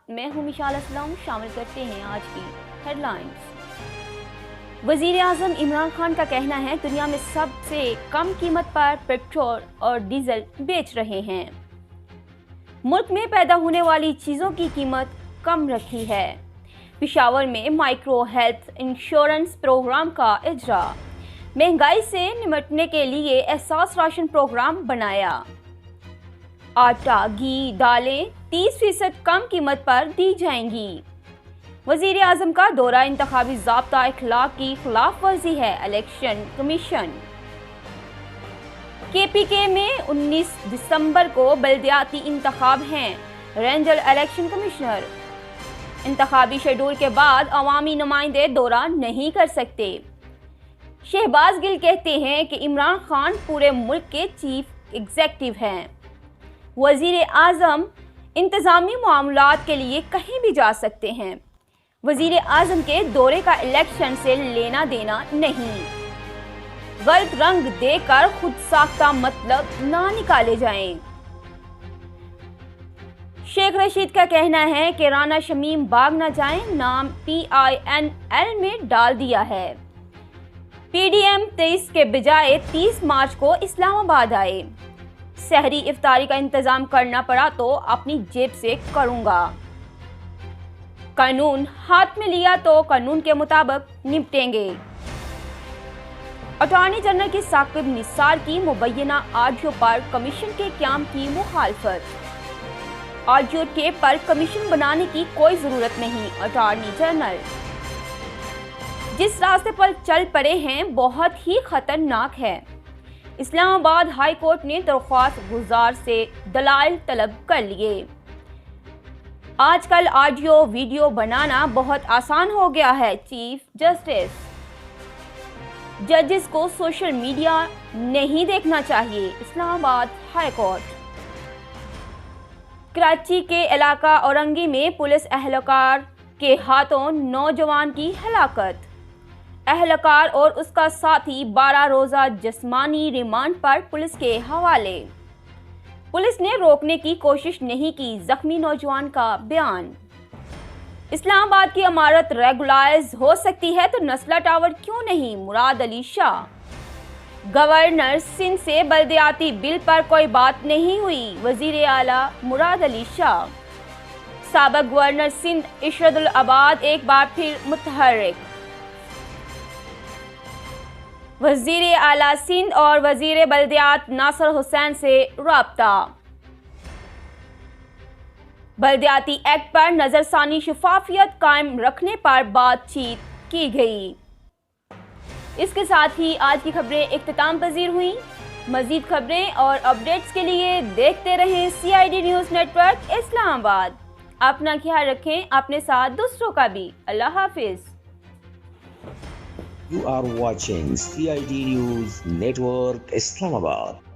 मैं हूं मिशाल असलम। शामिल करते हैं आज की हेडलाइंस। वजीर आजम इमरान खान का कहना है दुनिया में सबसे कम कीमत पर पेट्रोल और डीजल बेच रहे हैं। मुल्क में पैदा होने वाली चीज़ों की कीमत कम रखी है। पेशावर में माइक्रो हेल्थ इंश्योरेंस प्रोग्राम का इजरा। महंगाई से निपटने के लिए एहसास राशन प्रोग्राम बनाया। आटा, घी, दालें 30% कम कीमत पर दी जाएंगी। वजीर आजम का दौरा इंतखाबी ज़ाब्ता इखलाक की खिलाफ वर्जी है। Election commission. KPK में 19 दिसंबर को बल्दियाती इंतखाब हैं। रेंजर इलेक्शन कमिश्नर। इंतखाबी शेड्यूल के बाद अवामी नुमाइंदे दौरा नहीं कर सकते। शहबाज गिल कहते हैं कि इमरान खान पूरे मुल्क के चीफ एग्जीक्यूटिव हैं। वजीर आजम इंतजामी मामलात के लिए कहीं भी जा सकते हैं। वजीर आजम के दौरे का इलेक्शन से लेना देना नहीं। गलत रंग देकर खुद साख्ता मतलब ना निकाले जाएं। शेख रशीद का कहना है कि राना शमीम बाग न जाएं, नाम PINL में डाल दिया है। PDM 23 के बजाय 30 मार्च को इस्लामाबाद आए। सहरी इफ्तारी का इंतजाम करना पड़ा तो अपनी जेब से करूंगा। कानून हाथ में लिया तो कानून के मुताबिक निपटेंगे। अटॉर्नी जनरल की साकिब निसार की मुबैना ऑडियो पर कमीशन के क़याम की मुखालफत। ऑडियो टेप पर कमीशन बनाने की कोई जरूरत नहीं। अटॉर्नी जनरल जिस रास्ते पर चल पड़े हैं बहुत ही खतरनाक है। इस्लामाबाद हाई कोर्ट ने दरख्वास्त गुजार से दलाइल तलब कर लिए। आजकल ऑडियो वीडियो बनाना बहुत आसान हो गया है। चीफ जस्टिस जजेस को सोशल मीडिया नहीं देखना चाहिए। Islamabad high court. कराची के इलाका औरंगी में पुलिस एहलकार के हाथों नौजवान की हलाकत। एहलकार और उसका साथी 12 रोज़ा जिस्मानी रिमांड पर पुलिस के हवाले। पुलिस ने रोकने की कोशिश नहीं की, जख्मी नौजवान का बयान। इस्लामाबाद की इमारत रेगुलाइज हो सकती है तो नस्ला टावर क्यों नहीं, मुराद अली शाह। गवर्नर सिंध से बल्दियाती बिल पर कोई बात नहीं हुई, वजीर आला मुराद अली शाह। साबिक गवर्नर सिंध इशरतुल अबाद एक बार फिर मुतहर्रिक। वजीर आला सिंध और वजीर बल्दियात नासिर हुसैन से राब्ता। बल्दियाती एक्ट पर नजरसानी शफाफियत कायम रखने पर बातचीत की गई। इसके साथ ही आज की खबरें इख्तिताम पजीर हुई। मजीद खबरें और अपडेट्स के लिए देखते रहें CID न्यूज़ नेटवर्क इस्लामाबाद। अपना ख्याल रखें, अपने साथ दूसरों का भी। अल्लाह हाफिज। You are watching CID News Network Islamabad.